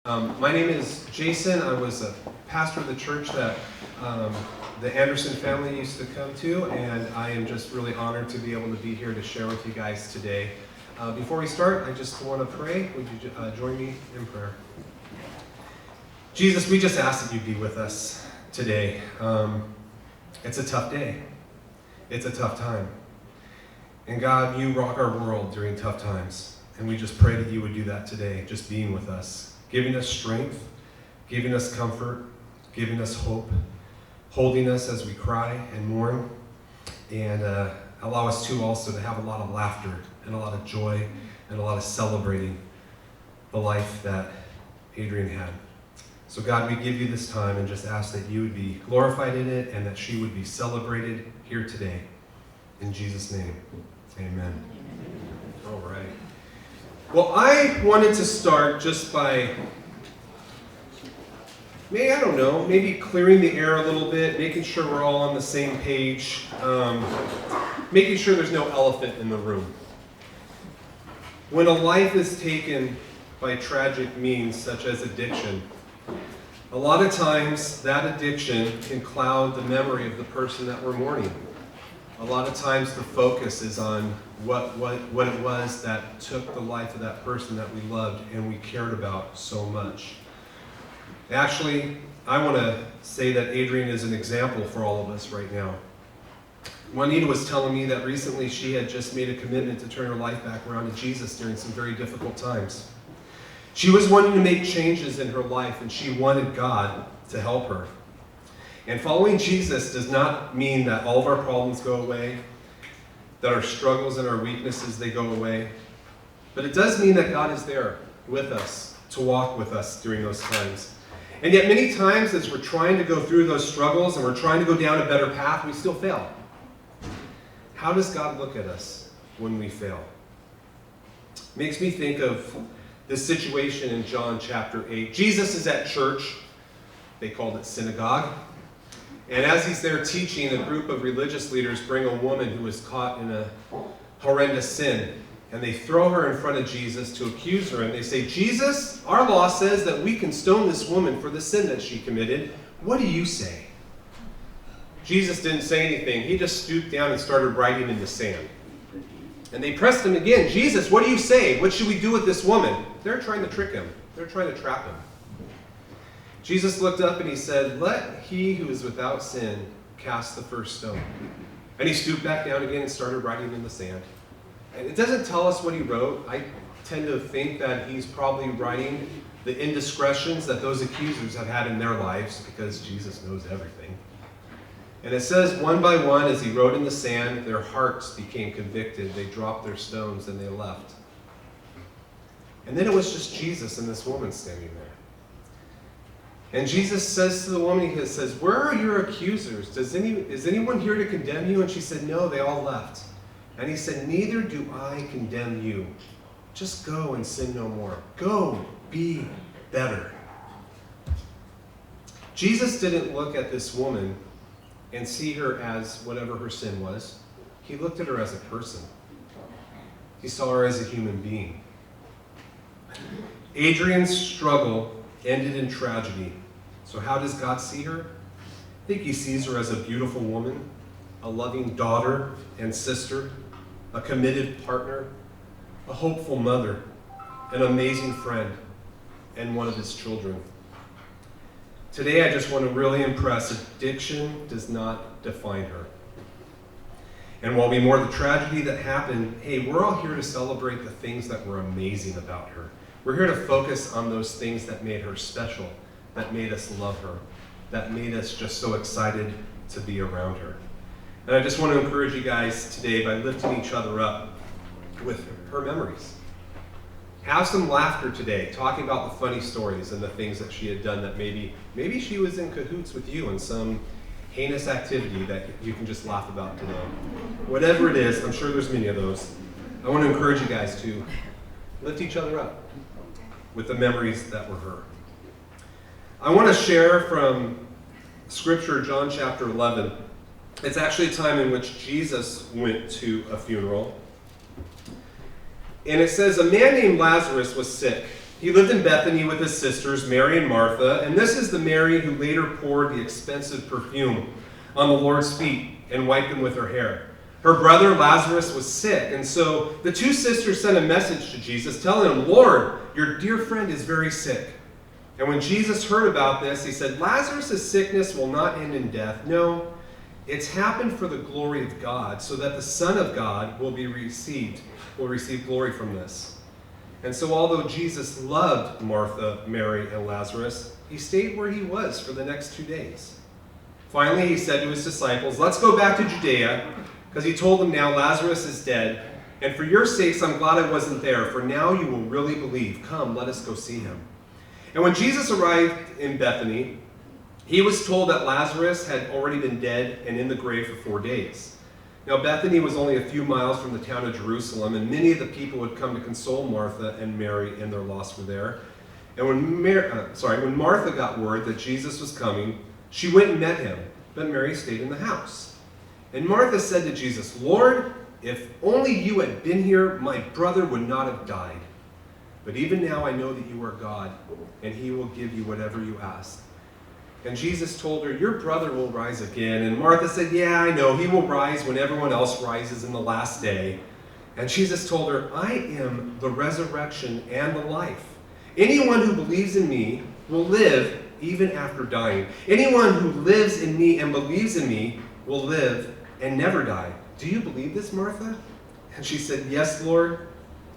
My name is Jason. I was a pastor of the church that the Anderson family used to come to, and I am just really honored to be able to be here to share with you guys today. Before we start, I just want to pray. Would you join me in prayer? Jesus, we just ask that you be with us today. It's a tough day. It's a tough time. And God, you rock our world during tough times. And we just pray that you would do that today, just being with us. Giving us strength, giving us comfort, giving us hope, holding us as we cry and mourn, and allow us to also to have a lot of laughter and a lot of joy and a lot of celebrating the life that Adrienne had. So God, we give you this time and just ask that you would be glorified in it and that she would be celebrated here today. In Jesus' name, amen. All right. Well, I wanted to start just by, maybe clearing the air a little bit, making sure we're all on the same page, making sure there's no elephant in the room. When a life is taken by tragic means such as addiction, a lot of times that addiction can cloud the memory of the person that we're mourning. A lot of times the focus is on what it was that took the life of that person that we loved and we cared about so much. Actually, I want to say that Adrienne is an example for all of us right now. Juanita was telling me that recently she had just made a commitment to turn her life back around to Jesus during some very difficult times. She was wanting to make changes in her life, and she wanted God to help her. And following Jesus does not mean that all of our problems go away, that our struggles and our weaknesses, they go away. But it does mean that God is there with us, to walk with us during those times. And yet many times as we're trying to go through those struggles and we're trying to go down a better path, we still fail. How does God look at us when we fail? Makes me think of this situation in John chapter 8. Jesus is at church. They called it synagogue. And as he's there teaching, a group of religious leaders bring a woman who was caught in a horrendous sin. And they throw her in front of Jesus to accuse her. And they say, Jesus, our law says that we can stone this woman for the sin that she committed. What do you say? Jesus didn't say anything. He just stooped down and started writing in the sand. And they pressed him again. Jesus, what do you say? What should we do with this woman? They're trying to trick him. They're trying to trap him. Jesus looked up and he said, let he who is without sin cast the first stone. And he stooped back down again and started writing in the sand. And it doesn't tell us what he wrote. I tend to think that he's probably writing the indiscretions that those accusers have had in their lives, because Jesus knows everything. And it says, one by one, as he wrote in the sand, their hearts became convicted. They dropped their stones and they left. And then it was just Jesus and this woman standing there. And Jesus says to the woman, he says, where are your accusers? Is anyone here to condemn you? And she said, no, they all left. And he said, neither do I condemn you. Just go and sin no more. Go, be better. Jesus didn't look at this woman and see her as whatever her sin was. He looked at her as a person. He saw her as a human being. Adrienne's struggle ended in tragedy. So how does God see her? I think he sees her as a beautiful woman, a loving daughter and sister, a committed partner, a hopeful mother, an amazing friend, and one of his children. Today I just want to really impress, addiction does not define her. And while we mourn the tragedy that happened, hey, we're all here to celebrate the things that were amazing about her. We're here to focus on those things that made her special, that made us love her, that made us just so excited to be around her. And I just want to encourage you guys today by lifting each other up with her memories. Have some laughter today, talking about the funny stories and the things that she had done that maybe she was in cahoots with you in some heinous activity that you can just laugh about today. Whatever it is, I'm sure there's many of those. I want to encourage you guys to lift each other up with the memories that were her. I want to share from Scripture, John chapter 11. It's actually a time in which Jesus went to a funeral. And it says, a man named Lazarus was sick. He lived in Bethany with his sisters, Mary and Martha, and this is the Mary who later poured the expensive perfume on the Lord's feet and wiped them with her hair. Her brother Lazarus was sick, and so the two sisters sent a message to Jesus telling him, "Lord, your dear friend is very sick." And when Jesus heard about this, he said, "Lazarus' sickness will not end in death. No, it's happened for the glory of God, so that the Son of God will receive glory from this." And so although Jesus loved Martha, Mary, and Lazarus, he stayed where he was for the next 2 days. Finally, he said to his disciples, "Let's go back to Judea," because he told them, "Now Lazarus is dead, and for your sakes I'm glad I wasn't there, for now you will really believe. Come, let us go see him." And when Jesus arrived in Bethany, he was told that Lazarus had already been dead and in the grave for 4 days. Now Bethany was only a few miles from the town of Jerusalem, and many of the people would come to console Martha and Mary in their loss were there. And when Martha got word that Jesus was coming, she went and met him, but Mary stayed in the house. And Martha said to Jesus, "Lord, if only you had been here, my brother would not have died. But even now I know that you are God, and he will give you whatever you ask." And Jesus told her, "Your brother will rise again." And Martha said, "Yeah, I know. He will rise when everyone else rises in the last day." And Jesus told her, "I am the resurrection and the life. Anyone who believes in me will live even after dying. Anyone who lives in me and believes in me will live and never die. Do you believe this, Martha?" And she said, "Yes, Lord."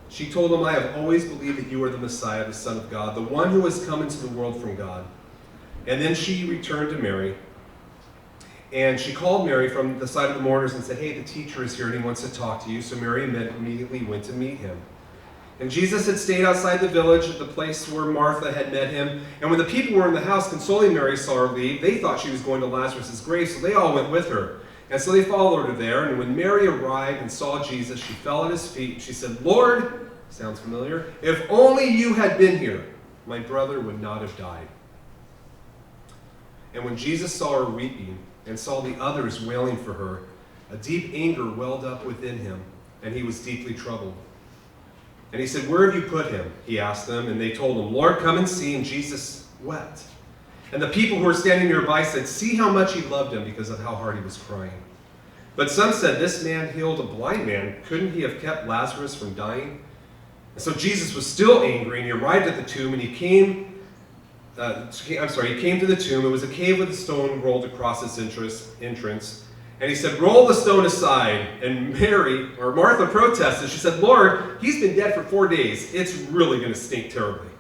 She told him, "I have always believed that you are the Messiah, the Son of God, the one who has come into the world from God." And then she returned to Mary, and she called Mary from the side of the mourners and said, "Hey, the teacher is here and he wants to talk to you." So Mary immediately went to meet him. And Jesus had stayed outside the village at the place where Martha had met him. And when the people were in the house consoling Mary saw her leave, they thought she was going to Lazarus' grave, so they all went with her. And so they followed her there. And when Mary arrived and saw Jesus, she fell at his feet. And she said, "Lord," sounds familiar, "if only you had been here, my brother would not have died." And when Jesus saw her weeping and saw the others wailing for her, a deep anger welled up within him, and he was deeply troubled. And he said, "Where have you put him?" he asked them, and they told him, "Lord, come and see." And Jesus wept. And the people who were standing nearby said, "See how much he loved him," because of how hard he was crying. But some said, "This man healed a blind man. Couldn't he have kept Lazarus from dying?" And so Jesus was still angry, and he arrived at the tomb, and he came to the tomb. It was a cave with a stone rolled across its entrance. And he said, "Roll the stone aside." And Martha protested. She said, "Lord, he's been dead for 4 days. It's really going to stink terribly."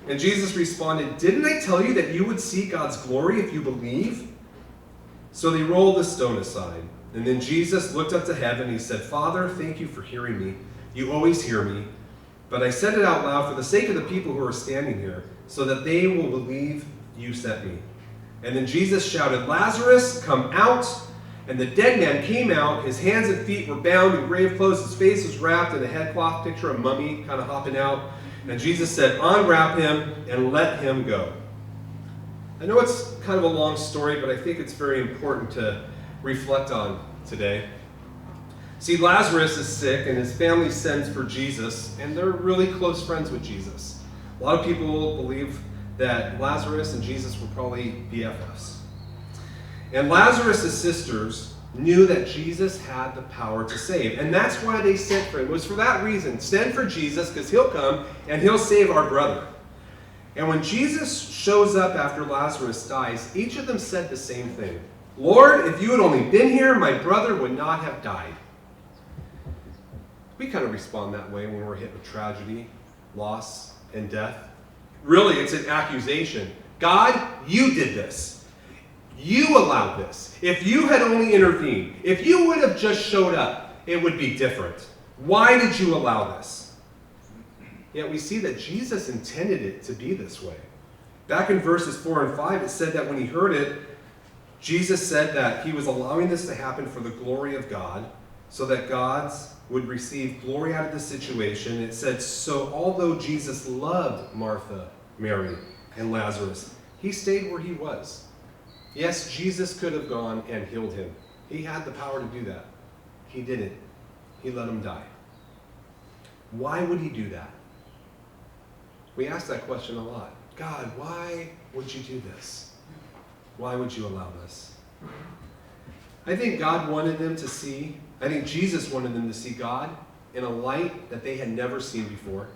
And Jesus responded, "Didn't I tell you that you would see God's glory if you believe?" So they rolled the stone aside. And then Jesus looked up to heaven. He said, "Father, thank you for hearing me. You always hear me. But I said it out loud for the sake of the people who are standing here, so that they will believe you sent me." And then Jesus shouted, "Lazarus, come out." And the dead man came out. His hands and feet were bound in grave clothes. His face was wrapped in a headcloth, picture a mummy kind of hopping out. And Jesus said, "Unwrap him and let him go." I know it's kind of a long story, but I think it's very important to reflect on today. See, Lazarus is sick, and his family sends for Jesus, and they're really close friends with Jesus. A lot of people believe that Lazarus and Jesus were probably BFFs. And Lazarus' sisters knew that Jesus had the power to save, and that's why they sent for him. It was for that reason. Send for Jesus, because he'll come, and he'll save our brother. And when Jesus shows up after Lazarus dies, each of them said the same thing. "Lord, if you had only been here, my brother would not have died." We kind of respond that way when we're hit with tragedy, loss, and death. Really, it's an accusation. God, you did this. You allowed this. If you had only intervened, if you would have just showed up, it would be different. Why did you allow this? Yet we see that Jesus intended it to be this way. Back in verses 4 and 5, it said that when he heard it, Jesus said that he was allowing this to happen for the glory of God, so that God would receive glory out of the situation. It said, so although Jesus loved Martha, Mary, and Lazarus, he stayed where he was. Yes, Jesus could have gone and healed him. He had the power to do that. He didn't. He let him die. Why would he do that? We ask that question a lot. God, why would you do this? Why would you allow this? I think God wanted them to see, I think Jesus wanted them to see God in a light that they had never seen before.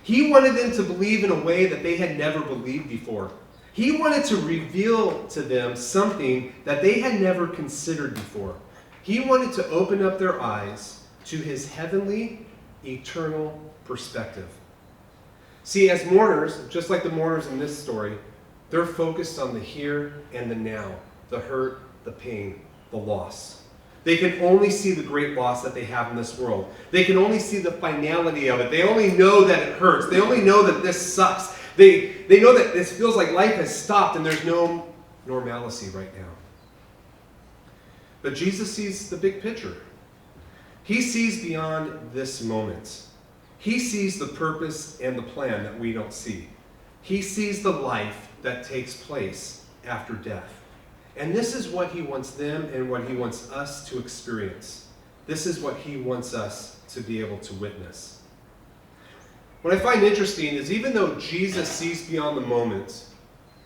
He wanted them to believe in a way that they had never believed before. He wanted to reveal to them something that they had never considered before. He wanted to open up their eyes to his heavenly, eternal perspective. See, as mourners, just like the mourners in this story, they're focused on the here and the now, the hurt, the pain, the loss. They can only see the great loss that they have in this world. They can only see the finality of it. They only know that it hurts. They only know that this sucks. They know that this feels like life has stopped and there's no normalcy right now. But Jesus sees the big picture. He sees beyond this moment. He sees the purpose and the plan that we don't see. He sees the life that takes place after death. And this is what he wants them and what he wants us to experience. This is what he wants us to be able to witness. What I find interesting is even though Jesus sees beyond the moment,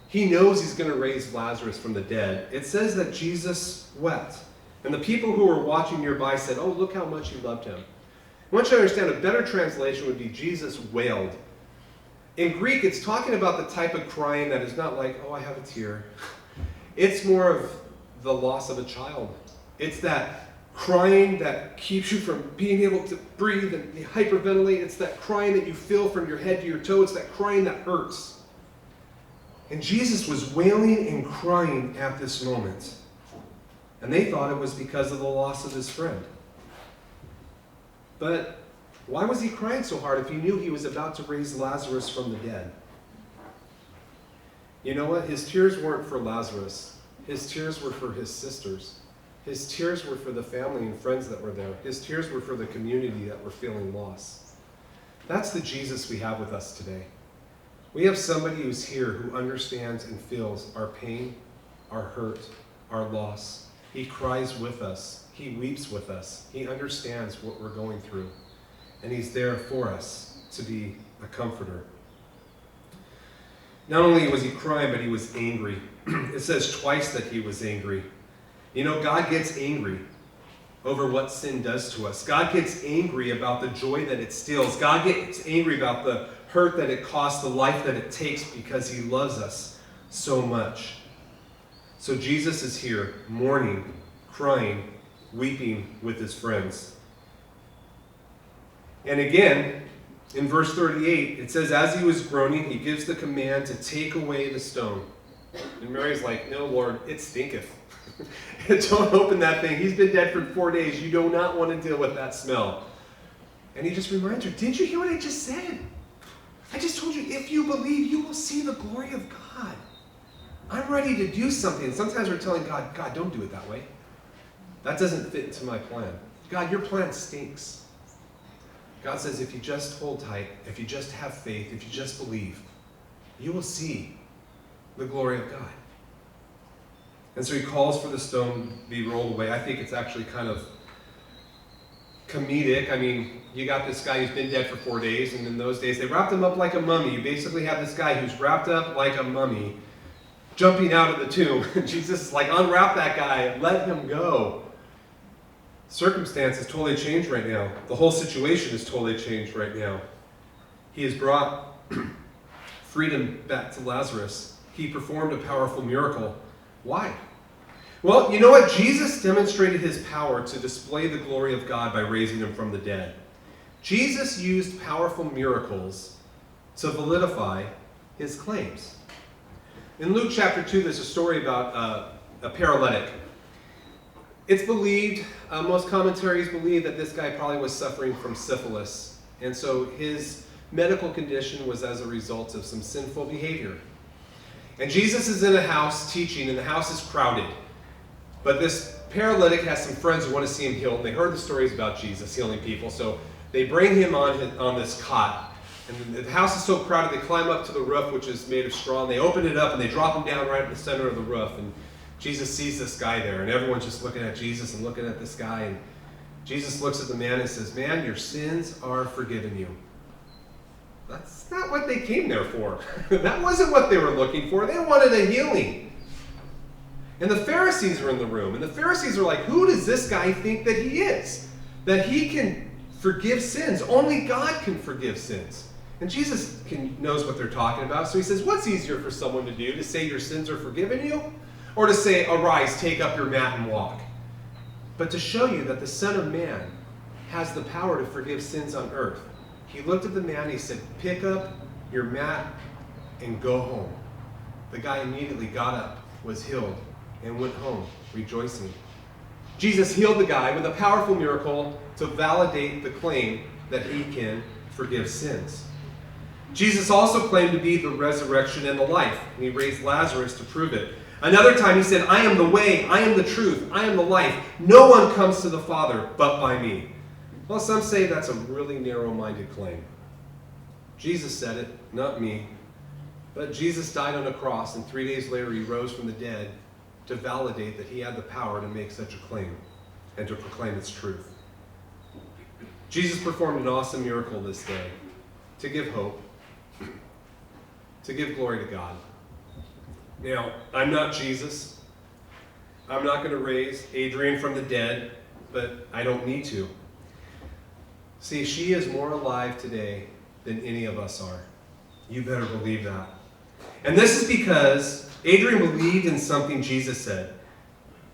he knows he's going to raise Lazarus from the dead. It says that Jesus wept. And the people who were watching nearby said, "Oh, look how much he loved him." I want you to understand a better translation would be Jesus wailed. In Greek, it's talking about the type of crying that is not like, "Oh, I have a tear." It's more of the loss of a child. It's that crying that keeps you from being able to breathe and hyperventilate. It's that crying that you feel from your head to your toe. It's that crying that hurts. And Jesus was wailing and crying at this moment. And they thought it was because of the loss of his friend. But why was he crying so hard if he knew he was about to raise Lazarus from the dead? You know what? His tears weren't for Lazarus. His tears were for his sisters. His tears were for the family and friends that were there. His tears were for the community that were feeling lost. That's the Jesus we have with us today. We have somebody who's here who understands and feels our pain, our hurt, our loss. He cries with us. He weeps with us. He understands what we're going through. And he's there for us to be a comforter. Not only was he crying, but he was angry. It says twice that he was angry. You know, God gets angry over what sin does to us. God gets angry about the joy that it steals. God gets angry about the hurt that it costs, the life that it takes, because he loves us so much. So Jesus is here, mourning, crying, weeping with his friends. And again, in verse 38, it says, as he was groaning, he gives the command to take away the stone. And Mary's like, "No, Lord, it stinketh." Don't open that thing. He's been dead for 4 days. You do not want to deal with that smell. And he just reminds her, didn't you hear what I just said? I just told you, if you believe, you will see the glory of God. I'm ready to do something. Sometimes we're telling God, "God, don't do it that way. That doesn't fit into my plan. God, your plan stinks." God says, if you just hold tight, if you just have faith, if you just believe, you will see the glory of God. And so he calls for the stone to be rolled away. I think it's actually kind of comedic. I mean, you got this guy who's been dead for 4 days, and in those days they wrapped him up like a mummy. You basically have this guy who's wrapped up like a mummy, jumping out of the tomb. Jesus is like, unwrap that guy, let him go. Circumstances totally changed right now. The whole situation is totally changed right now. He has brought freedom back to Lazarus. He performed a powerful miracle. Why? Well, you know what? Jesus demonstrated his power to display the glory of God by raising him from the dead. Jesus used powerful miracles to validify his claims. In Luke chapter 2, there's a story about a paralytic. It's believed, most commentaries believe that this guy probably was suffering from syphilis. And so his medical condition was as a result of some sinful behavior. And Jesus is in a house teaching, and the house is crowded. But this paralytic has some friends who want to see him healed. And they heard the stories about Jesus healing people. So they bring him on this cot. And the house is so crowded, they climb up to the roof, which is made of straw. And they open it up, and they drop him down right in the center of the roof. And Jesus sees this guy there, and everyone's just looking at Jesus and looking at this guy. And Jesus looks at the man and says, "Man, your sins are forgiven you." That's not what they came there for. That wasn't what they were looking for. They wanted a healing. And the Pharisees were in the room. And the Pharisees are like, who does this guy think that he is? That he can forgive sins. Only God can forgive sins. And Jesus knows what they're talking about. So he says, what's easier for someone to do? To say your sins are forgiven you? Or to say, arise, take up your mat and walk? But to show you that the Son of Man has the power to forgive sins on earth. He looked at the man and he said, pick up your mat and go home. The guy immediately got up, was healed, and went home rejoicing. Jesus healed the guy with a powerful miracle to validate the claim that he can forgive sins. Jesus also claimed to be the resurrection and the life, and he raised Lazarus to prove it. Another time he said, I am the way, I am the truth, I am the life. No one comes to the Father but by me. Well, some say that's a really narrow-minded claim. Jesus said it, not me. But Jesus died on a cross, and 3 days later he rose from the dead to validate that he had the power to make such a claim and to proclaim its truth. Jesus performed an awesome miracle this day to give hope, to give glory to God. Now, I'm not Jesus. I'm not going to raise Adrienne from the dead, but I don't need to. See, she is more alive today than any of us are. You better believe that. And this is because Adrienne believed in something Jesus said.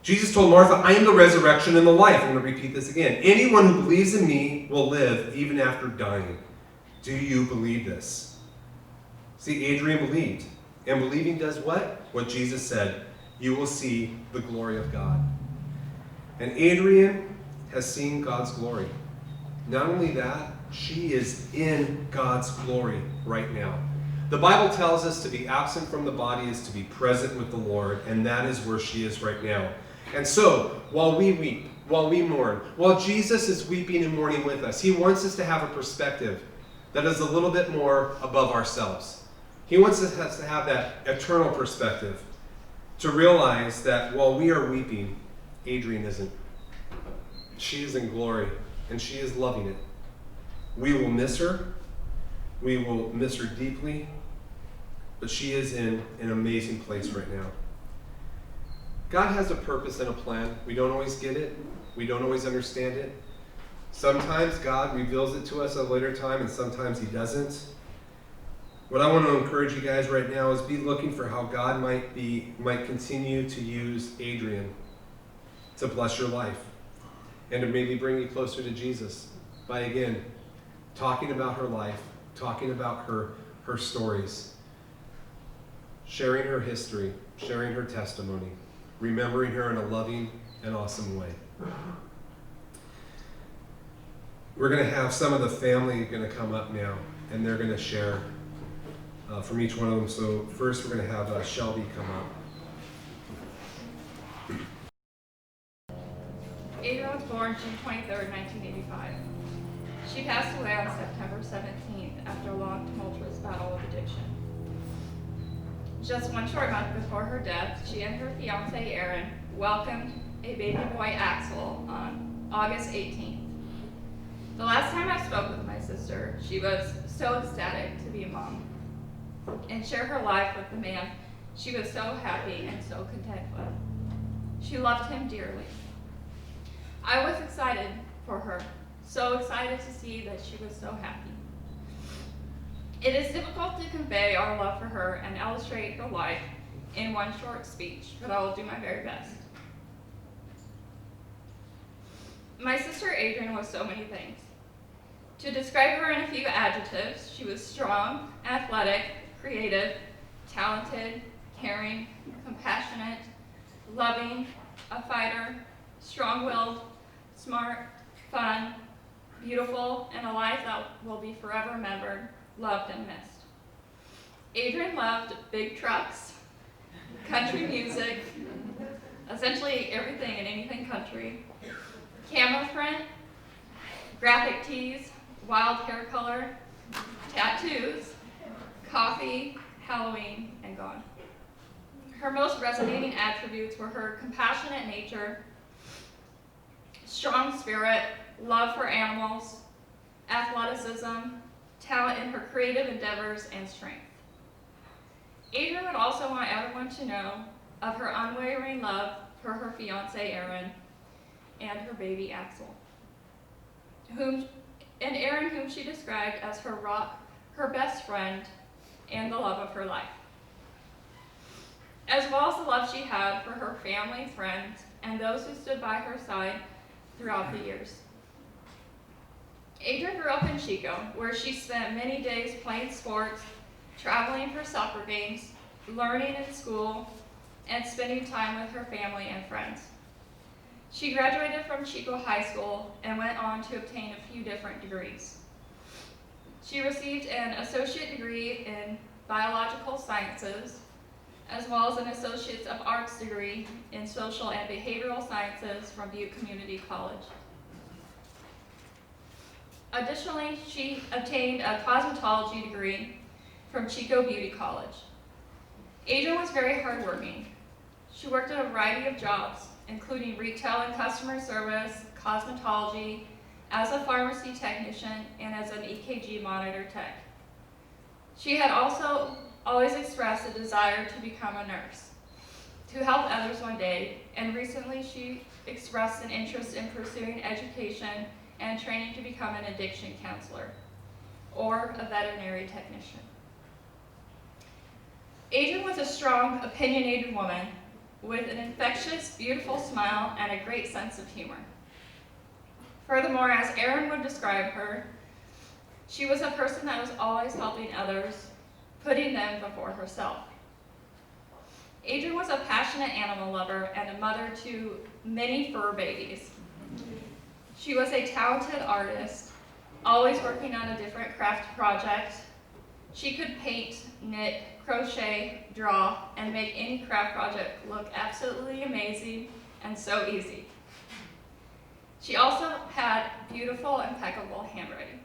Jesus told Martha, I am the resurrection and the life. I'm going to repeat this again. Anyone who believes in me will live even after dying. Do you believe this? See, Adrienne believed. And believing does what? What Jesus said. You will see the glory of God. And Adrienne has seen God's glory. Not only that, she is in God's glory right now. The Bible tells us to be absent from the body is to be present with the Lord, and that is where she is right now. And so, while we weep, while we mourn, while Jesus is weeping and mourning with us, he wants us to have a perspective that is a little bit more above ourselves. He wants us to have that eternal perspective, to realize that while we are weeping, Adrienne isn't. She is in glory, and she is loving it. We will miss her. We will miss her deeply. But she is in an amazing place right now. God has a purpose and a plan. We don't always get it. We don't always understand it. Sometimes God reveals it to us at a later time, and sometimes he doesn't. What I want to encourage you guys right now is be looking for how God might continue to use Adrienne to bless your life and to maybe bring you closer to Jesus by, again, talking about her life, talking about her stories, sharing her history, sharing her testimony, remembering her in a loving and awesome way. We're going to have some of the family going to come up now, and they're going to share from each one of them. So first we're going to have Shelby come up. Adrienne was born June 23rd, 1985. She passed away on September 17th after a long, tumultuous battle with addiction. Just one short month before her death, she and her fiancé, Aaron, welcomed a baby boy, Axel, on August 18th. The last time I spoke with my sister, she was so ecstatic to be a mom and share her life with the man she was so happy and so content with. She loved him dearly. I was excited for her, so excited to see that she was so happy. It is difficult to convey our love for her and illustrate her life in one short speech, but I will do my very best. My sister Adrienne was so many things. To describe her in a few adjectives, she was strong, athletic, creative, talented, caring, compassionate, loving, a fighter, strong-willed, smart, fun, beautiful, and a life that will be forever remembered, loved, and missed. Adrienne loved big trucks, country music, essentially everything and anything country, camera print, graphic tees, wild hair color, tattoos, coffee, Halloween, and gone. Her most resonating attributes were her compassionate nature, strong spirit, love for animals, athleticism, talent in her creative endeavors, and strength. Adrienne would also want everyone to know of her unwavering love for her fiance Aaron and her baby Axel, whom she described as her rock, her best friend, and the love of her life, as well as the love she had for her family, friends, and those who stood by her side throughout the years. Adrienne grew up in Chico, where she spent many days playing sports, traveling for soccer games, learning in school, and spending time with her family and friends. She graduated from Chico High School and went on to obtain a few different degrees. She received an associate degree in biological sciences, as well as an Associates of Arts degree in social and behavioral sciences from Butte Community College. Additionally, she obtained a cosmetology degree from Chico Beauty College. Adrienne was very hardworking. She worked at a variety of jobs, including retail and customer service, cosmetology, as a pharmacy technician, and as an EKG monitor tech. She had also always expressed a desire to become a nurse, to help others one day, and recently she expressed an interest in pursuing education and training to become an addiction counselor or a veterinary technician. Adrienne was a strong, opinionated woman with an infectious, beautiful smile and a great sense of humor. Furthermore, as Aaron would describe her, she was a person that was always helping others, putting them before herself. Adrienne was a passionate animal lover and a mother to many fur babies. She was a talented artist, always working on a different craft project. She could paint, knit, crochet, draw, and make any craft project look absolutely amazing and so easy. She also had beautiful, impeccable handwriting.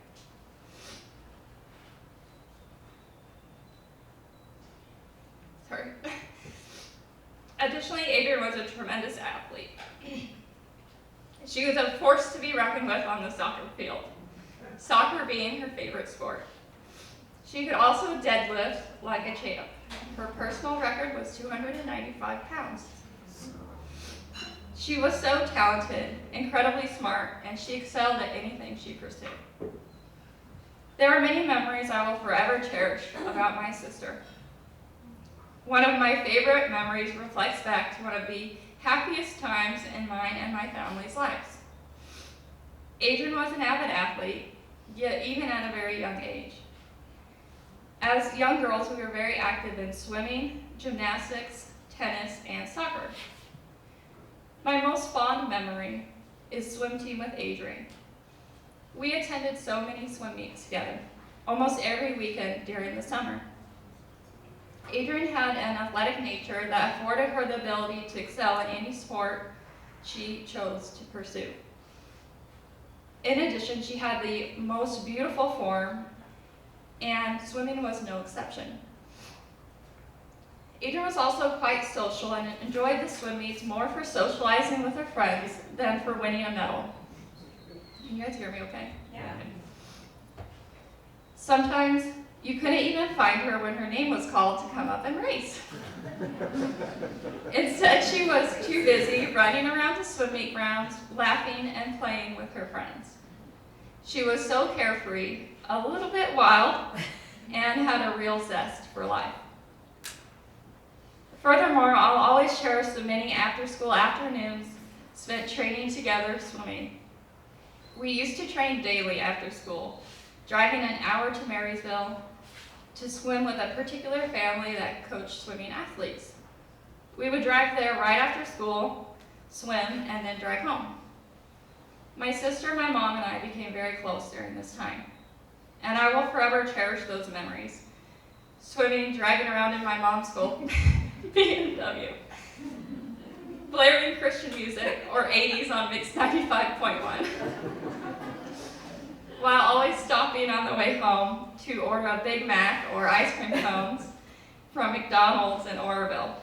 Sorry. Additionally, Adrienne was a tremendous athlete. She was a force to be reckoned with on the soccer field, soccer being her favorite sport. She could also deadlift like a champ. Her personal record was 295 pounds. She was so talented, incredibly smart, and she excelled at anything she pursued. There are many memories I will forever cherish about my sister. One of my favorite memories reflects back to one of the happiest times in mine and my family's lives. Adrienne was an avid athlete, yet even at a very young age. As young girls, we were very active in swimming, gymnastics, tennis, and soccer. My most fond memory is swim team with Adrienne. We attended so many swim meets together, almost every weekend during the summer. Adrienne had an athletic nature that afforded her the ability to excel in any sport she chose to pursue. In addition, she had the most beautiful form, and swimming was no exception. Adrienne was also quite social and enjoyed the swim meets more for socializing with her friends than for winning a medal. Can you guys hear me okay? Yeah. Sometimes you couldn't even find her when her name was called to come up and race. Instead, she was too busy running around the swim meet grounds, laughing and playing with her friends. She was so carefree, a little bit wild, and had a real zest for life. Furthermore, I'll always cherish the many after-school afternoons spent training together swimming. We used to train daily after school, driving an hour to Marysville to swim with a particular family that coached swimming athletes. We would drive there right after school, swim, and then drive home. My sister, my mom, and I became very close during this time, and I will forever cherish those memories. Swimming, driving around in my mom's gold BMW, blaring Christian music or 80s on Mix 95.1. While always stopping on the way home to order a Big Mac or ice cream cones from McDonald's in Oroville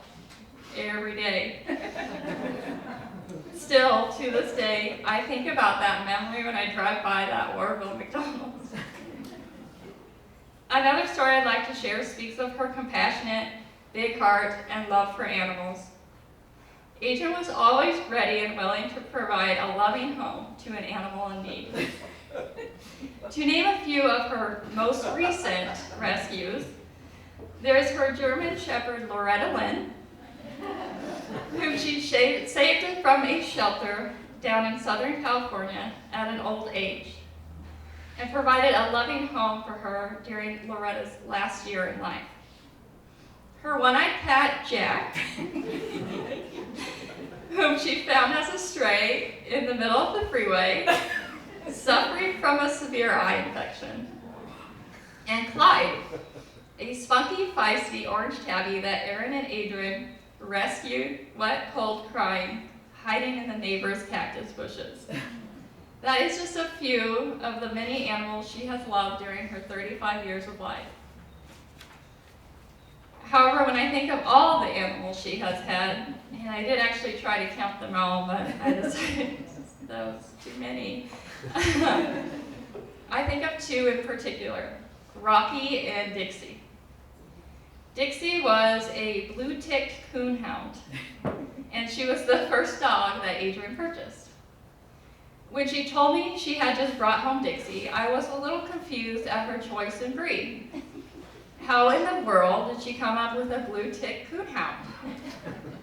every day. Still, to this day, I think about that memory when I drive by that Oroville McDonald's. Another story I'd like to share speaks of her compassionate, big heart, and love for animals. Adrienne was always ready and willing to provide a loving home to an animal in need. To name a few of her most recent rescues, there's her German Shepherd Loretta Lynn, whom she saved from a shelter down in Southern California at an old age, and provided a loving home for her during Loretta's last year in life. Her one-eyed cat, Jack, whom she found as a stray in the middle of the freeway, suffering from a severe eye infection. And Clyde, a spunky, feisty orange tabby that Erin and Adrienne rescued, wet, cold, crying, hiding in the neighbor's cactus bushes. That is just a few of the many animals she has loved during her 35 years of life. However, when I think of all the animals she has had, and I did actually try to count them all, but I decided that was too many. I think of two in particular, Rocky and Dixie. Dixie was a blue-ticked coonhound, and she was the first dog that Adrienne purchased. When she told me she had just brought home Dixie, I was a little confused at her choice in breed. How in the world did she come up with a blue-ticked coonhound?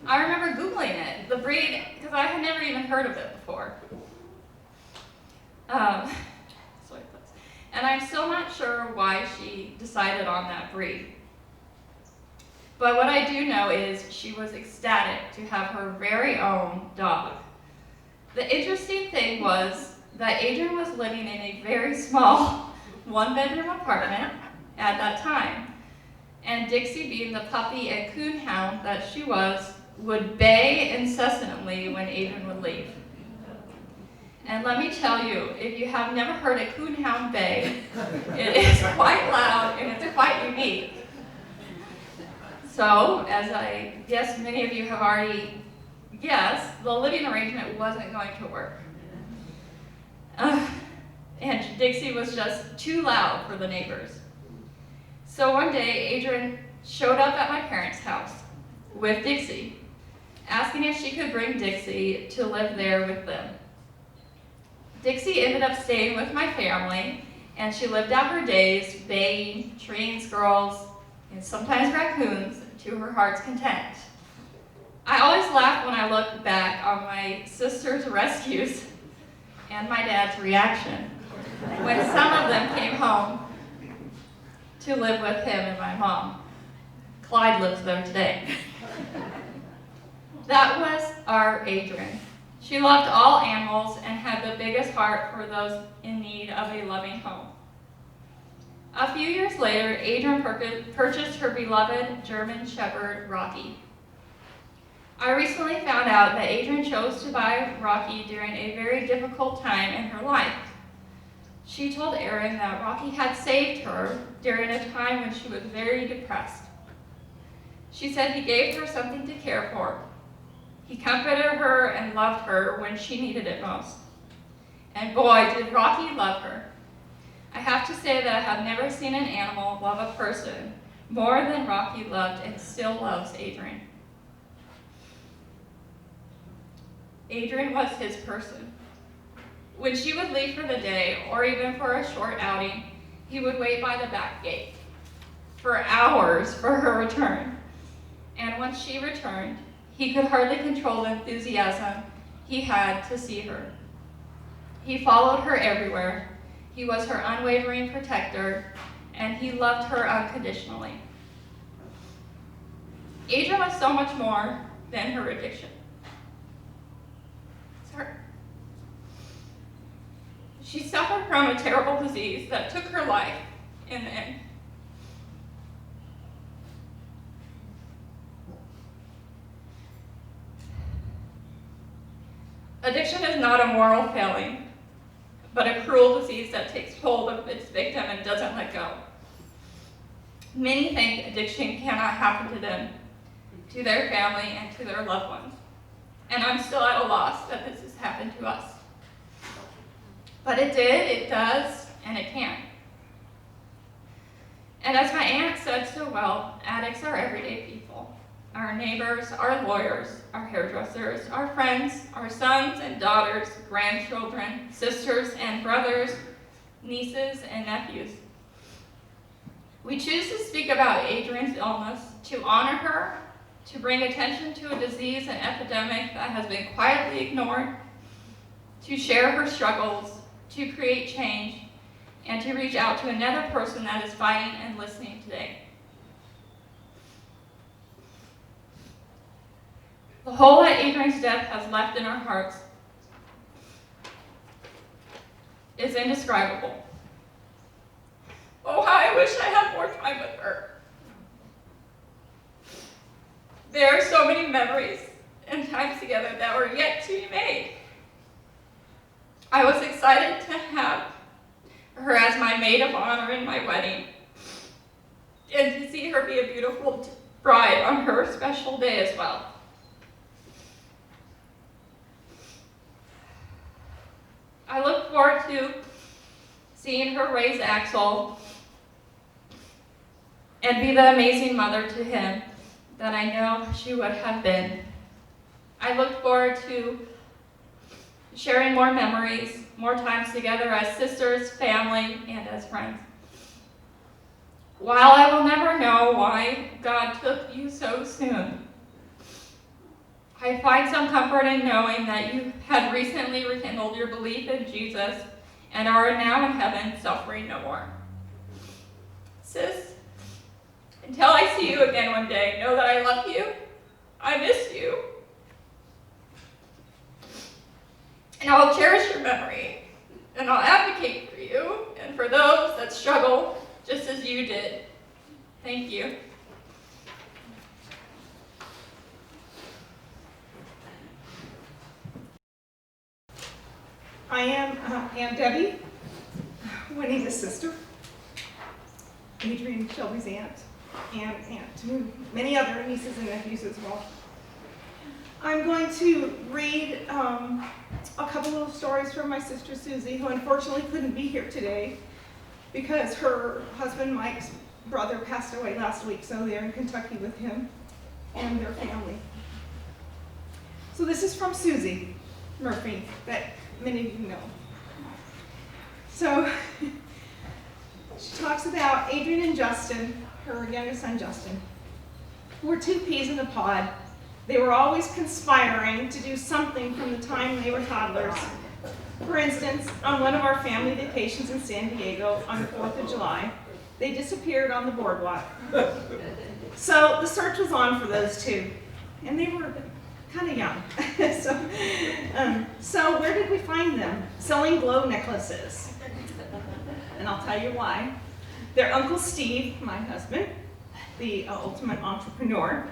I remember Googling it, the breed, because I had never even heard of it before. And I'm still not sure why she decided on that breed. But what I do know is she was ecstatic to have her very own dog. The interesting thing was that Adrienne was living in a very small one-bedroom apartment at that time. And Dixie, being the puppy and coonhound that she was, would bay incessantly when Adrienne would leave. And let me tell you, if you have never heard a coonhound bay, it is quite loud and it's quite unique. So, as I guess many of you have already guessed, the living arrangement wasn't going to work. And Dixie was just too loud for the neighbors. So one day, Adrienne showed up at my parents' house with Dixie, asking if she could bring Dixie to live there with them. Dixie ended up staying with my family, and she lived out her days baying, treeing squirrels, and sometimes raccoons to her heart's content. I always laugh when I look back on my sister's rescues and my dad's reaction when some of them came home to live with him and my mom. Clyde lives there today. That was our Adrienne. She loved all animals and had the biggest heart for those in need of a loving home. A few years later, Adrienne purchased her beloved German Shepherd, Rocky. I recently found out that Adrienne chose to buy Rocky during a very difficult time in her life. She told Erin that Rocky had saved her during a time when she was very depressed. She said he gave her something to care for. He comforted her and loved her when she needed it most. And boy, did Rocky love her. I have to say that I have never seen an animal love a person more than Rocky loved and still loves Adrienne. Adrienne was his person. When she would leave for the day, or even for a short outing, he would wait by the back gate for hours for her return. And once she returned, he could hardly control the enthusiasm he had to see her. He followed her everywhere. He was her unwavering protector, and he loved her unconditionally. Adrienne was so much more than her addiction. She suffered from a terrible disease that took her life in the end. Addiction is not a moral failing, but a cruel disease that takes hold of its victim and doesn't let go. Many think addiction cannot happen to them, to their family, and to their loved ones. And I'm still at a loss that this has happened to us. But it did, it does, and it can. And as my aunt said so well, addicts are everyday people. Our neighbors, our lawyers, our hairdressers, our friends, our sons and daughters, grandchildren, sisters and brothers, nieces and nephews. We choose to speak about Adrienne's illness, to honor her, to bring attention to a disease and epidemic that has been quietly ignored, to share her struggles, to create change, and to reach out to another person that is fighting and listening today. The hole that Adrienne's death has left in our hearts is indescribable. Oh, how I wish I had more time with her. There are so many memories and times together that were yet to be made. I was excited to have her as my maid of honor in my wedding, and to see her be a beautiful bride on her special day as well. I look forward to seeing her raise Axel and be the amazing mother to him that I know she would have been. I look forward to sharing more memories, more times together as sisters, family, and as friends. While I will never know why God took you so soon, I find some comfort in knowing that you had recently rekindled your belief in Jesus and are now in heaven suffering no more. Sis, until I see you again one day, know that I love you, I miss you, and I'll cherish your memory, and I'll advocate for you and for those that struggle just as you did. Thank you. I am Aunt Debbie, Winnie's sister, Adrienne, Shelby's aunt, and aunt to many other nieces and nephews as well. I'm going to read a couple little stories from my sister Susie, who unfortunately couldn't be here today because her husband Mike's brother passed away last week, so they're in Kentucky with him and their family. So this is from Susie Murphy, that many of you know. So she talks about Adrienne and Justin, her youngest son Justin, were two peas in a pod. They were always conspiring to do something from the time they were toddlers. For instance, on one of our family vacations in San Diego on the 4th of July, they disappeared on the boardwalk. So the search was on for those two, and they were kind of young. So where did we find them? Selling glow necklaces. And I'll tell you why. Their Uncle Steve, my husband, the ultimate entrepreneur,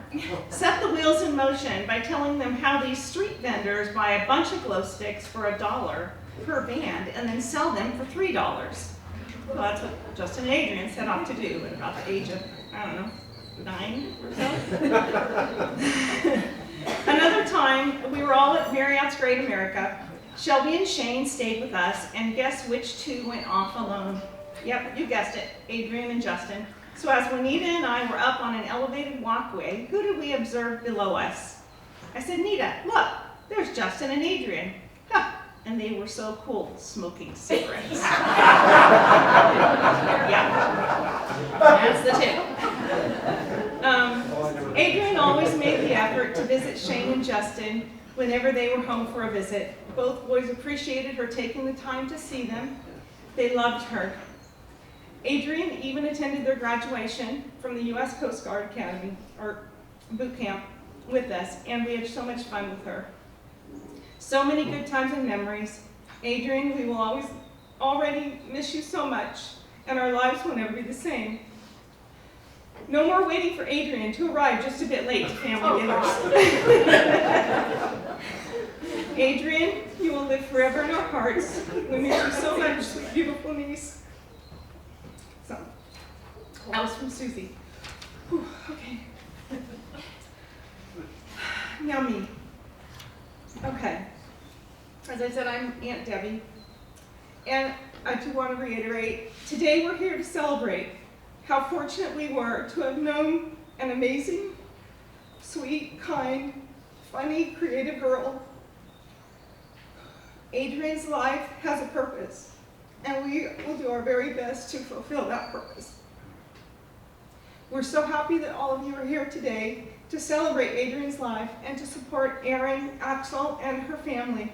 set the wheels in motion by telling them how these street vendors buy a bunch of glow sticks for $1 per band and then sell them for $3. Well, that's what Justin and Adrienne set off to do at about the age of, I don't know, 9 or so. Another time, we were all at Marriott's Great America. Shelby and Shane stayed with us, and guess which two went off alone? Yep, you guessed it, Adrienne and Justin. So as Juanita and I were up on an elevated walkway, who did we observe below us? I said, Nita, look, there's Justin and Adrienne. Huh. And they were so cool, smoking cigarettes. Yeah, that's the tip. Adrienne always made the effort to visit Shane and Justin whenever they were home for a visit. Both boys appreciated her taking the time to see them. They loved her. Adrienne even attended their graduation from the U.S. Coast Guard Academy, or boot camp, with us, and we had so much fun with her. So many good times and memories. Adrienne, we will already miss you so much, and our lives will never be the same. No more waiting for Adrienne to arrive just a bit late to family dinners. Adrienne, you will live forever in our hearts. We miss you so much, sweet, beautiful niece. So, that was from Susie. Whew, okay. Now me. Okay. As I said, I'm Aunt Debbie. And I do want to reiterate, today we're here to celebrate how fortunate we were to have known an amazing, sweet, kind, funny, creative girl. Adrienne's life has a purpose, and we will do our very best to fulfill that purpose. We're so happy that all of you are here today to celebrate Adrienne's life and to support Erin, Axel, and her family.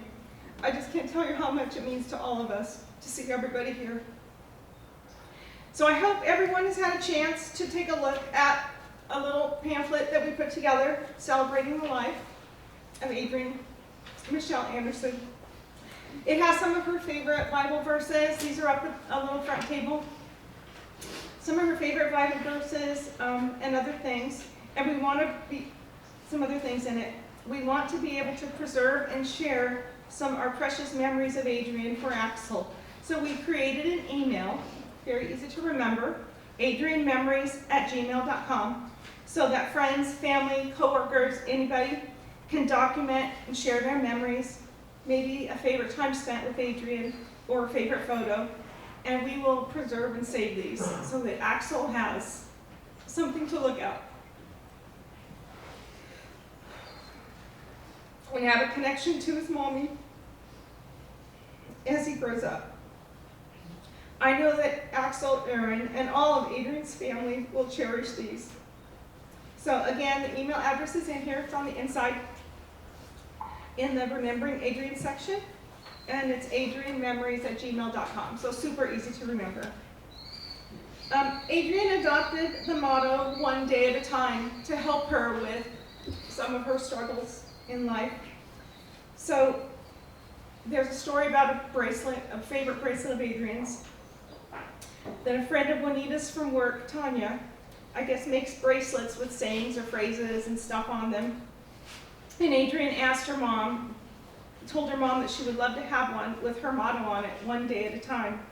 I just can't tell you how much it means to all of us to see everybody here. So I hope everyone has had a chance to take a look at a little pamphlet that we put together celebrating the life of Adrienne Michele Anderson. It has some of her favorite Bible verses. These are up at a little front table. Some of her favorite Bible verses and other things. And we want to be, some other things in it. We want to be able to preserve and share some of our precious memories of Adrienne for Axel. So we created an email, very easy to remember, adriennememories@gmail.com, so that friends, family, coworkers, anybody can document and share their memories, maybe a favorite time spent with Adrienne or a favorite photo, and we will preserve and save these so that Axel has something to look at. We have a connection to his mommy as he grows up. I know that Axel, Erin, and all of Adrienne's family will cherish these. So again, the email address is in here. It's on the inside in the Remembering Adrienne section, and it's adriennememories@gmail.com, so super easy to remember. Adrienne adopted the motto, one day at a time, to help her with some of her struggles in life. So there's a story about a bracelet, a favorite bracelet of Adrienne's, that a friend of Juanita's from work, Tanya, I guess makes bracelets with sayings or phrases and stuff on them. And Adrienne asked her mom, told her mom that she would love to have one with her motto on it, one day at a time,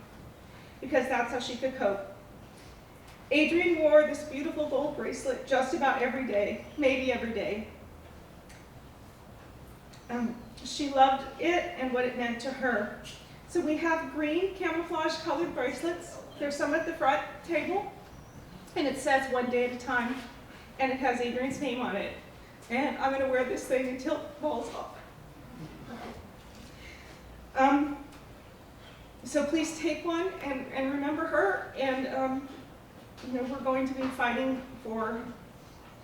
because that's how she could cope. Adrienne wore this beautiful gold bracelet just about every day, maybe every day. She loved it and what it meant to her. So we have green camouflage colored bracelets. There's some at the front table, and it says one day at a time, and it has Adrienne's name on it. And I'm going to wear this thing until it falls off. So please take one and remember her, and we're going to be fighting for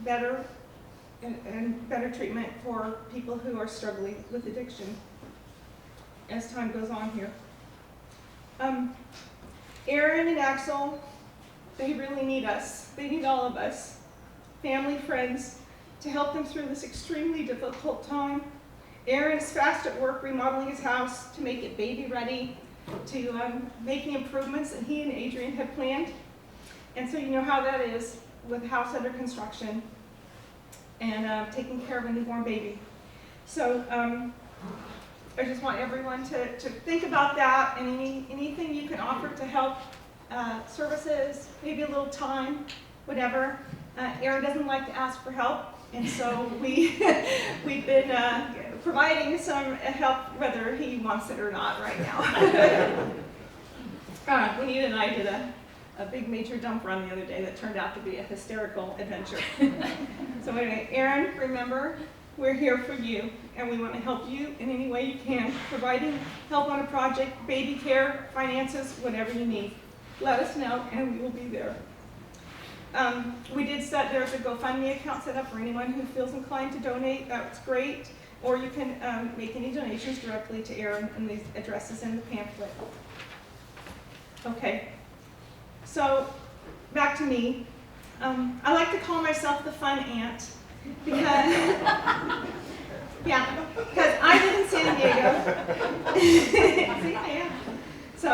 better and better treatment for people who are struggling with addiction as time goes on here. Erin and Axel, they really need us. They need all of us, family, friends, to help them through this extremely difficult time. Erin's fast at work remodeling his house to make it baby ready, to making improvements that he and Adrienne had planned. And so you know how that is with a house under construction and taking care of a newborn baby. So I just want everyone to think about that, and anything you can offer to help, services, maybe a little time, whatever. Erin doesn't like to ask for help, and so we've been providing some help whether he wants it or not right now. Juanita and I did a big major dump run the other day that turned out to be a hysterical adventure. So anyway, Erin, remember, we're here for you, and we want to help you in any way you can, providing help on a project, baby care, finances, whatever you need. Let us know, and we will be there. We did set, there's a GoFundMe account set up for anyone who feels inclined to donate. That's great. Or you can make any donations directly to Erin, and the address is in the pamphlet. Okay, so back to me. I like to call myself the fun aunt because, because I live in San Diego. See, I am. So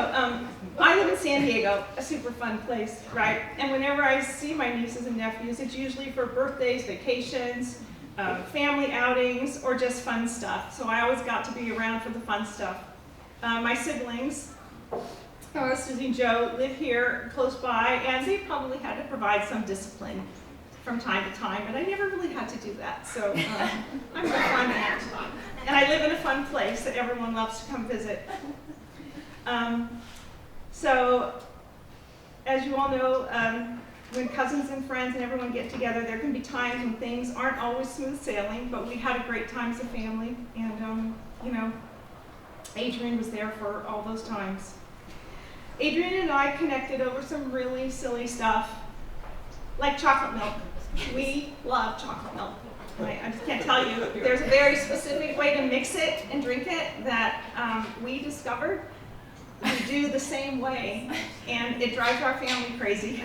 I live in San Diego, a super fun place, right? And whenever I see my nieces and nephews, it's usually for birthdays, vacations, family outings, or just fun stuff. So I always got to be around for the fun stuff. My siblings, Susie and Joe, live here close by, and they probably had to provide some discipline from time to time, but I never really had to do that. So I'm a fun aunt. And I live in a fun place that everyone loves to come visit. So, as you all know, when cousins and friends and everyone get together, there can be times when things aren't always smooth sailing, but we had a great time as a family, and you know, Adrienne was there for all those times. Adrienne and I connected over some really silly stuff, like chocolate milk. We love chocolate milk. I just can't tell you. There's a very specific way to mix it and drink it that we discovered. We do the same way, and it drives our family crazy.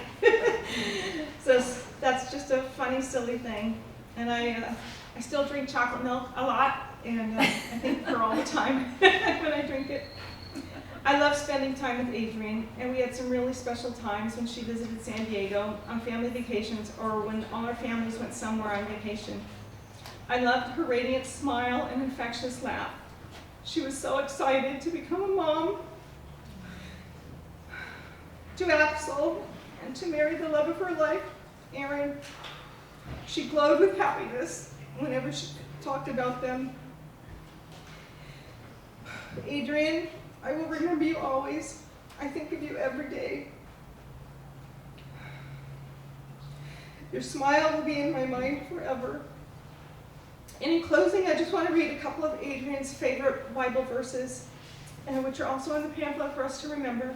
So that's just a funny, silly thing. And I still drink chocolate milk a lot, and I think for all the time when I drink it. I love spending time with Adrienne, and we had some really special times when she visited San Diego on family vacations, or when all our families went somewhere on vacation. I loved her radiant smile and infectious laugh. She was so excited to become a mom, to Axel, and to marry the love of her life, Aaron. She glowed with happiness whenever she talked about them. Adrienne, I will remember you always. I think of you every day. Your smile will be in my mind forever. And in closing, I just want to read a couple of Adrienne's favorite Bible verses, which are also in the pamphlet for us to remember.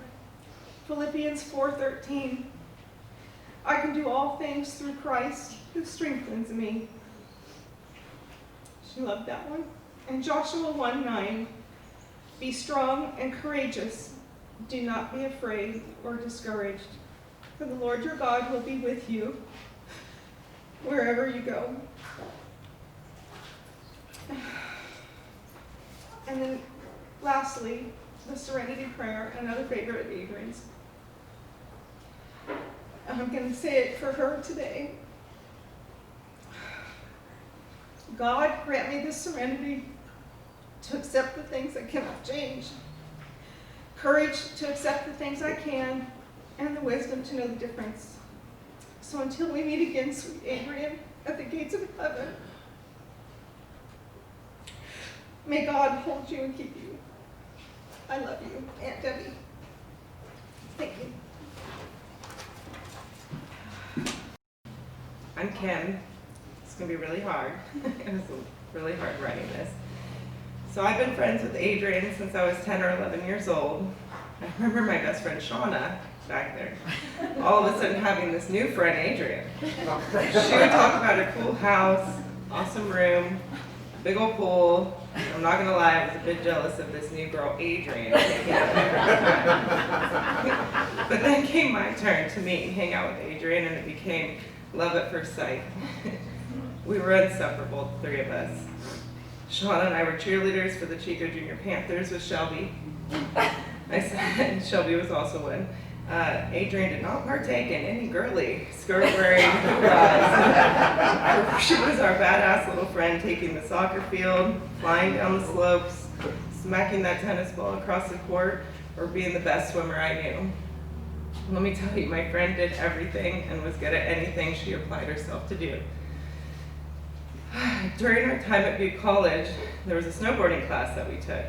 Philippians 4:13. I can do all things through Christ who strengthens me. She loved that one. And Joshua 1:9. Be strong and courageous. Do not be afraid or discouraged, for the Lord your God will be with you wherever you go. And then lastly, the Serenity Prayer, another favorite of Adrienne's. I'm going to say it for her today. God, grant me the serenity to accept the things I cannot change, courage to accept the things I can, and the wisdom to know the difference. So until we meet again, sweet Adrienne, at the gates of heaven, may God hold you and keep you. I love you, Aunt Debbie. Thank you. I'm Kim. It's going to be really hard. It was really hard writing this. So I've been friends with Adrienne since I was 10 or 11 years old. I remember my best friend Shauna back there, all of a sudden having this new friend, Adrienne. She would talk about her cool house, awesome room, big old pool. I'm not going to lie, I was a bit jealous of this new girl, Adrienne. But then came my turn to meet and hang out with Adrienne, and it became love at first sight. We were inseparable, the three of us. Shauna and I were cheerleaders for the Chico Junior Panthers with Shelby. And Shelby was also one. Adrienne did not partake in any girly skirt-wearing hoorahs. She was our badass little friend taking the soccer field, flying down the slopes, smacking that tennis ball across the court, or being the best swimmer I knew. Let me tell you, my friend did everything and was good at anything she applied herself to do. During our time at Butte College, there was a snowboarding class that we took.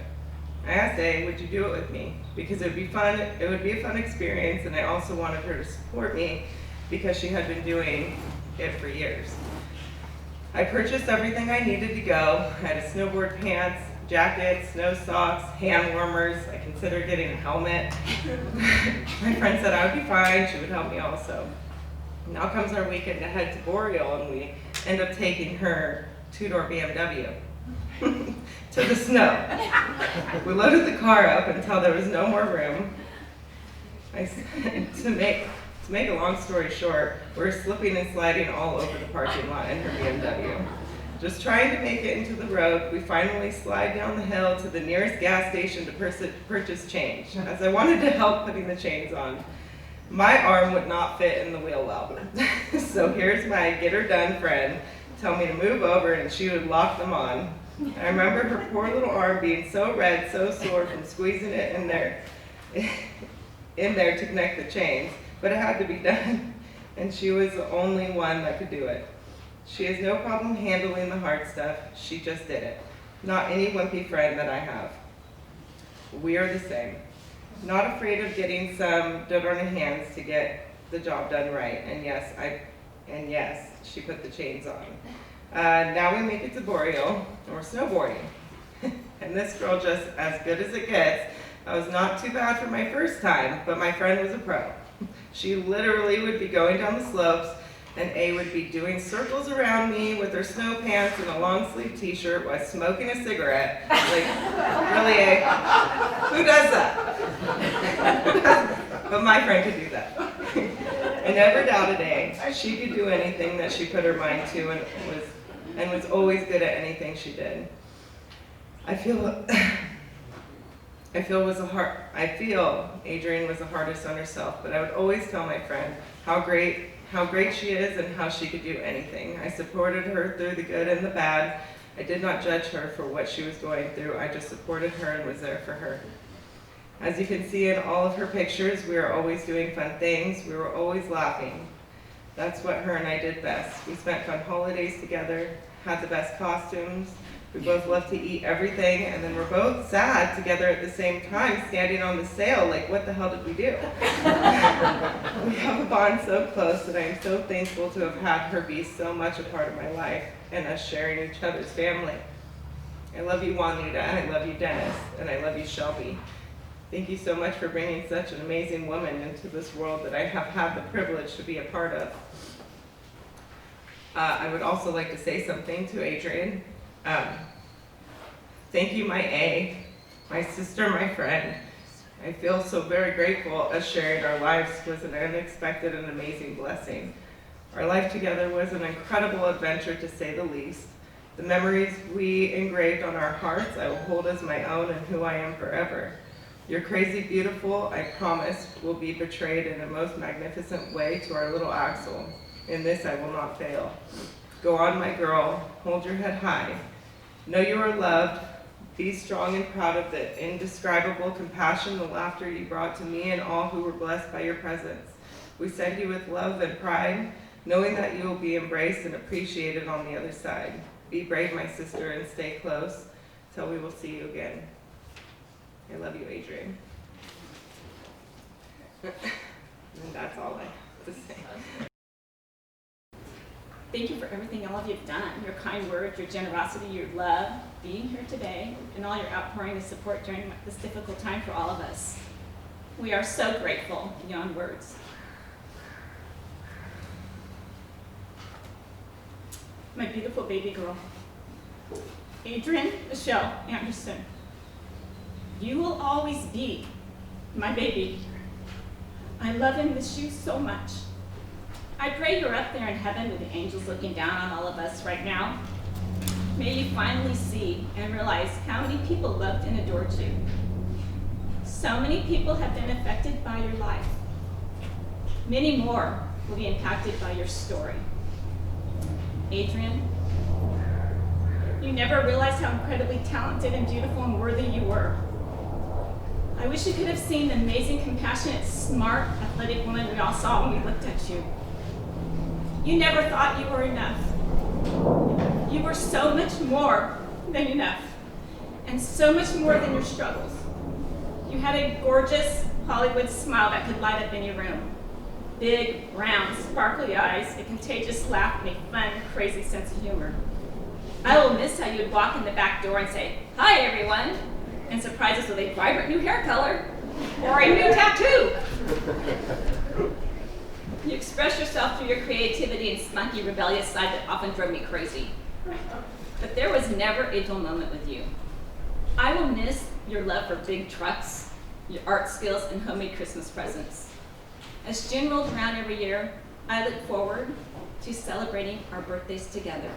I asked A, would you do it with me? Because it would be fun, it would be a fun experience, and I also wanted her to support me because she had been doing it for years. I purchased everything I needed to go. I had a snowboard pants, jacket, snow socks, hand warmers. I considered getting a helmet. My friend said I would be fine, she would help me also. Now comes our weekend to head to Boreal, and we end up taking her two-door BMW to the snow. We loaded the car up until there was no more room. To make a long story short, we're slipping and sliding all over the parking lot in her BMW. Just trying to make it into the road, we finally slide down the hill to the nearest gas station to purchase change, as I wanted to help putting the chains on. My arm would not fit in the wheel well. So here's my get her done friend tell me to move over and she would lock them on. I remember her poor little arm being so red, so sore from squeezing it in there to connect the chains, but it had to be done. And she was the only one that could do it. She has no problem handling the hard stuff. She just did it. Not any wimpy friend that I have. We are the same. Not afraid of getting some dirt on her hands to get the job done right. And yes, she put the chains on. Now we make it to boreal or snowboarding. And this girl just as good as it gets. I was not too bad for my first time, but my friend was a pro. She literally would be going down the slopes, and A would be doing circles around me with her snow pants and a long sleeve t-shirt while smoking a cigarette. Like, really, A? Who does that? But my friend could do that. I never doubted A. She could do anything that she put her mind to and was always good at anything she did. I feel Adrienne was the hardest on herself, but I would always tell my friend how great she is and how she could do anything. I supported her through the good and the bad. I did not judge her for what she was going through. I just supported her and was there for her. As you can see in all of her pictures, we were always doing fun things. We were always laughing. That's what her and I did best. We spent fun holidays together, had the best costumes. We both loved to eat everything, and then we're both sad together at the same time, standing on the sail, like, what the hell did we do? We have a bond so close, and I am so thankful to have had her be so much a part of my life, and us sharing each other's family. I love you, Juanita, I love you, Dennis, and I love you, Shelby. Thank you so much for bringing such an amazing woman into this world that I have had the privilege to be a part of. I would also like to say something to Adrienne. Thank you, my A, my sister, my friend. I feel so very grateful as sharing our lives was an unexpected and amazing blessing. Our life together was an incredible adventure, to say the least. The memories we engraved on our hearts I will hold as my own and who I am forever. Your crazy beautiful, I promise, will be portrayed in a most magnificent way to our little Axel. In this I will not fail. Go on, my girl, hold your head high. Know you are loved. Be strong and proud of the indescribable compassion, the laughter you brought to me and all who were blessed by your presence. We send you with love and pride, knowing that you will be embraced and appreciated on the other side. Be brave, my sister, and stay close till we will see you again. I love you, Adrienne. And that's all I have to say. Thank you for everything all of you have done, your kind words, your generosity, your love, being here today, and all your outpouring of support during this difficult time for all of us. We are so grateful beyond words. My beautiful baby girl, Adrienne Michele Anderson. You will always be my baby. I love and miss you so much. I pray you're up there in heaven with the angels looking down on all of us right now. May you finally see and realize how many people loved and adored you. So many people have been affected by your life. Many more will be impacted by your story. Adrienne, you never realized how incredibly talented and beautiful and worthy you were. I wish you could have seen the amazing, compassionate, smart, athletic woman we all saw when we looked at you. You never thought you were enough. You were so much more than enough, and so much more than your struggles. You had a gorgeous Hollywood smile that could light up any room. Big, round, sparkly eyes, a contagious laugh, and a fun, crazy sense of humor. I will miss how you would walk in the back door and say, "Hi, everyone," and surprise us with a vibrant new hair color or a new tattoo. You express yourself through your creativity and spunky, rebellious side that often drove me crazy. But there was never a dull moment with you. I will miss your love for big trucks, your art skills, and homemade Christmas presents. As June rolls around every year, I look forward to celebrating our birthdays together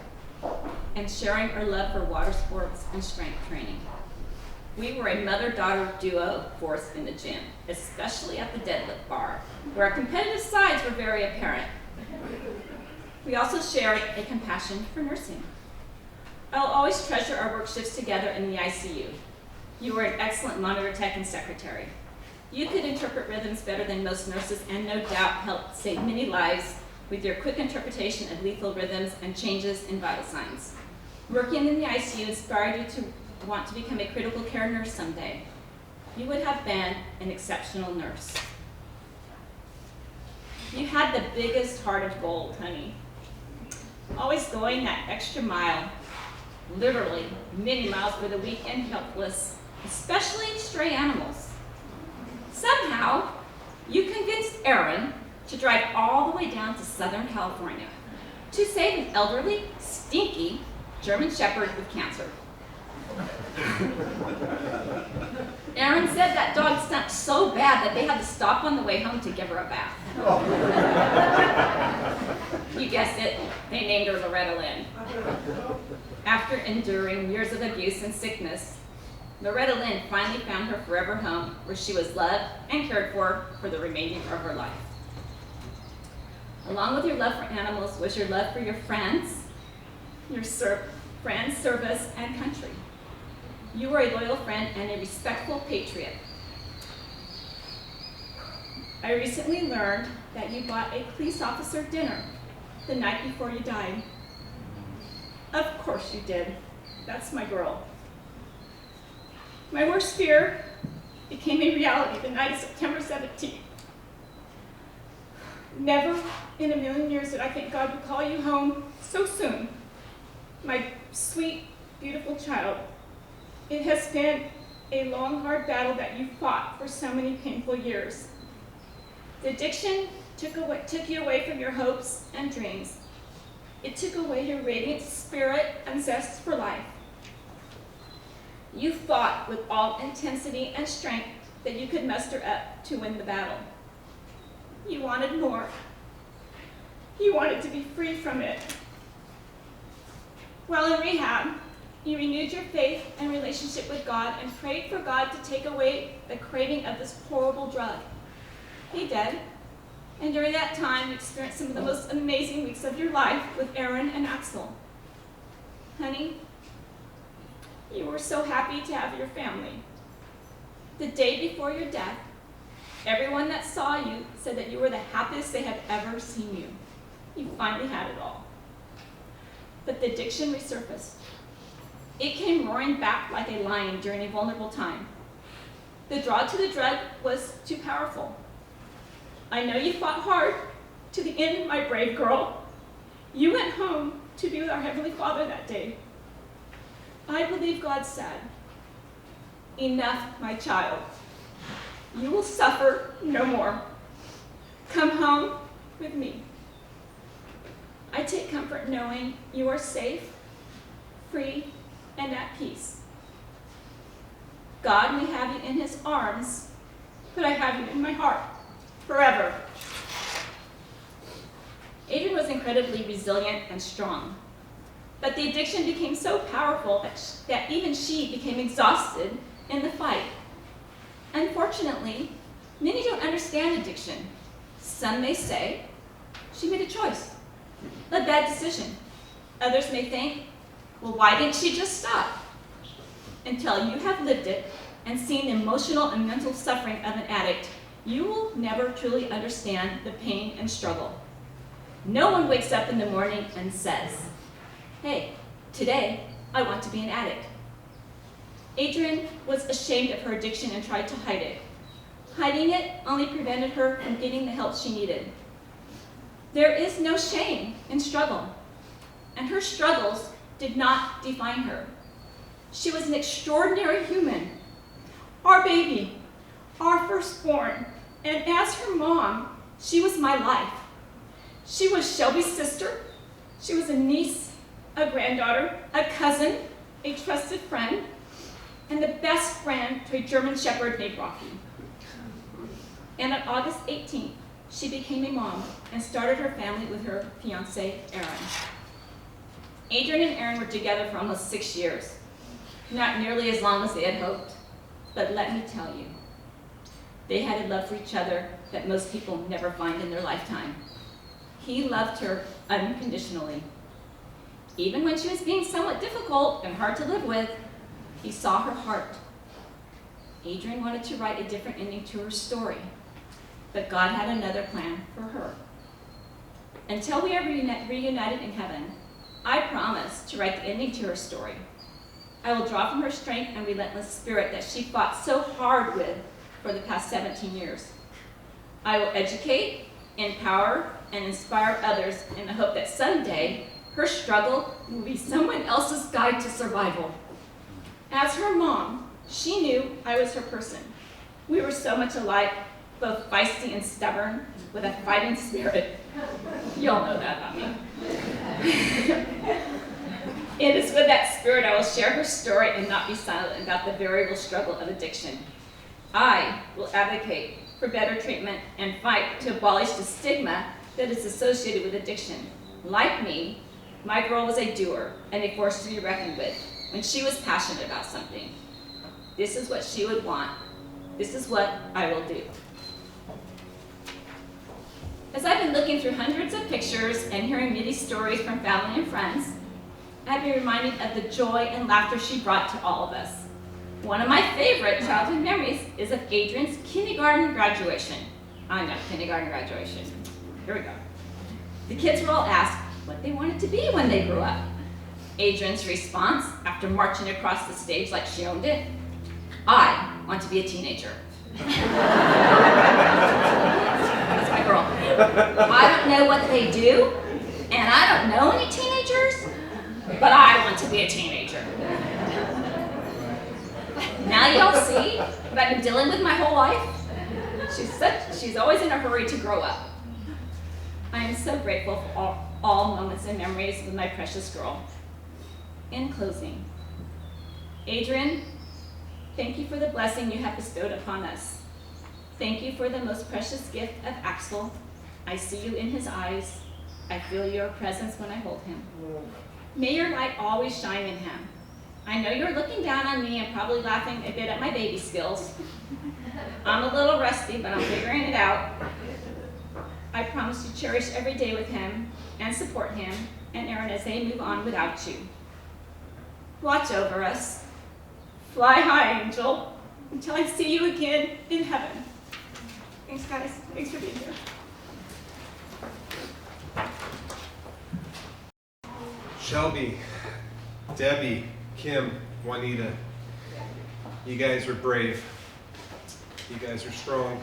and sharing our love for water sports and strength training. We were a mother-daughter duo force in the gym, especially at the deadlift bar, where our competitive sides were very apparent. We also shared a compassion for nursing. I'll always treasure our work shifts together in the ICU. You were an excellent monitor tech and secretary. You could interpret rhythms better than most nurses and no doubt helped save many lives with your quick interpretation of lethal rhythms and changes in vital signs. Working in the ICU inspired you to want to become a critical care nurse someday. You would have been an exceptional nurse. You had the biggest heart of gold, honey. Always going that extra mile, literally many miles for the weak and helpless, especially stray animals. Somehow, you convinced Aaron to drive all the way down to Southern California to save an elderly, stinky German Shepherd with cancer. Aaron said that dog stunk so bad that they had to stop on the way home to give her a bath. You guessed it, they named her Loretta Lynn. After enduring years of abuse and sickness, Loretta Lynn finally found her forever home where she was loved and cared for the remainder of her life. Along with your love for animals was your love for your friends, friends, service, and country. You were a loyal friend and a respectful patriot. I recently learned that you bought a police officer dinner the night before you died. Of course you did. That's my girl. My worst fear became a reality the night of September 17th. Never in a million years did I think God would call you home so soon. My sweet, beautiful child. It has been a long, hard battle that you fought for so many painful years. The addiction took you away from your hopes and dreams. It took away your radiant spirit and zest for life. You fought with all intensity and strength that you could muster up to win the battle. You wanted more. You wanted to be free from it. While in rehab, you renewed your faith and relationship with God and prayed for God to take away the craving of this horrible drug. He did. And during that time, you experienced some of the most amazing weeks of your life with Aaron and Axel. Honey, you were so happy to have your family. The day before your death, everyone that saw you said that you were the happiest they had ever seen you. You finally had it all. But the addiction resurfaced. It came roaring back like a lion during a vulnerable time. The draw to the drug was too powerful. I know you fought hard to the end, my brave girl. You went home to be with our Heavenly Father that day. I believe God said, "Enough, my child. You will suffer no more. Come home with me." I take comfort knowing you are safe, free, and at peace. God may have you in his arms, but I have you in my heart forever. Adrienne was incredibly resilient and strong, but the addiction became so powerful that even she became exhausted in the fight. Unfortunately, many don't understand addiction. Some may say, she made a choice, a bad decision. Others may think, well, why didn't she just stop? Until you have lived it and seen the emotional and mental suffering of an addict, you will never truly understand the pain and struggle. No one wakes up in the morning and says, hey, today I want to be an addict. Adrienne was ashamed of her addiction and tried to hide it. Hiding it only prevented her from getting the help she needed. There is no shame in struggle, and her struggles did not define her. She was an extraordinary human, our baby, our firstborn, and as her mom, she was my life. She was Shelby's sister. She was a niece, a granddaughter, a cousin, a trusted friend, and the best friend to a German Shepherd named Rocky. And on August 18th, she became a mom and started her family with her fiance, Aaron. Adrienne and Aaron were together for almost 6 years. Not nearly as long as they had hoped, but let me tell you, they had a love for each other that most people never find in their lifetime. He loved her unconditionally. Even when she was being somewhat difficult and hard to live with, he saw her heart. Adrienne wanted to write a different ending to her story, but God had another plan for her. Until we are reunited in heaven, I promise to write the ending to her story. I will draw from her strength and relentless spirit that she fought so hard with for the past 17 years. I will educate, empower, and inspire others in the hope that someday her struggle will be someone else's guide to survival. As her mom, she knew I was her person. We were so much alike, both feisty and stubborn, with a fighting spirit. Y'all know that about me. It is with that spirit I will share her story and not be silent about the very real struggle of addiction. I will advocate for better treatment and fight to abolish the stigma that is associated with addiction. Like me, my girl was a doer and a force to be reckoned with when she was passionate about something. This is what she would want. This is what I will do. As I've been looking through hundreds of pictures and hearing many stories from family and friends, I've been reminded of the joy and laughter she brought to all of us. One of my favorite childhood memories is of Adrienne's kindergarten graduation. I know, kindergarten graduation. Here we go. The kids were all asked what they wanted to be when they grew up. Adrienne's response, after marching across the stage like she owned it, I want to be a teenager. That's my girl. I don't know what they do, and I don't know any teenagers, but I want to be a teenager. Now y'all see what I've been dealing with my whole life? She's always in a hurry to grow up. I am so grateful for all moments and memories with my precious girl. In closing, Adrienne, thank you for the blessing you have bestowed upon us. Thank you for the most precious gift of Axel. I see you in his eyes. I feel your presence when I hold him. May your light always shine in him. I know you're looking down on me and probably laughing a bit at my baby skills. I'm a little rusty, but I'm figuring it out. I promise to cherish every day with him and support him and Aaron as they move on without you. Watch over us. Fly high, angel, until I see you again in heaven. Thanks, guys. Thanks for being here. Shelby, Debbie, Kim, Juanita, you guys are brave. You guys are strong.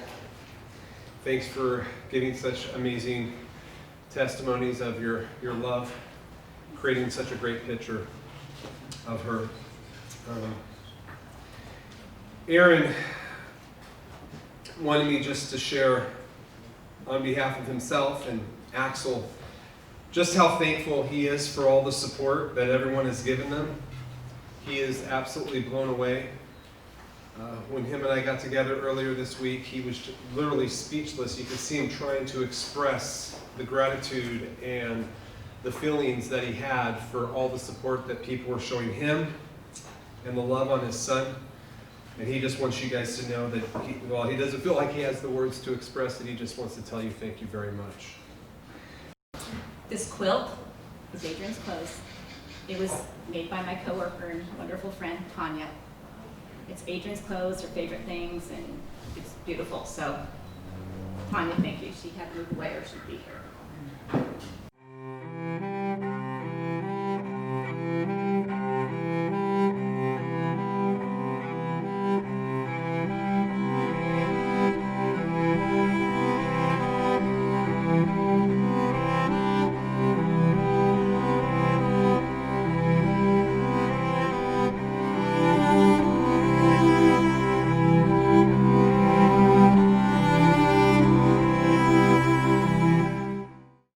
Thanks for giving such amazing testimonies of your love, creating such a great picture of her. Aaron wanted me just to share on behalf of himself and Axel just how thankful he is for all the support that everyone has given them. He is absolutely blown away. When him and I got together earlier this week, he was literally speechless. You could see him trying to express the gratitude and the feelings that he had for all the support that people were showing him and the love on his son. And he just wants you guys to know that he doesn't feel like he has the words to express it. He just wants to tell you thank you very much. This quilt is Adrienne's clothes. It was made by my coworker and wonderful friend, Tanya. It's Adrienne's clothes, her favorite things, and it's beautiful. So, Tanya, thank you. She had to move away or she'd be here.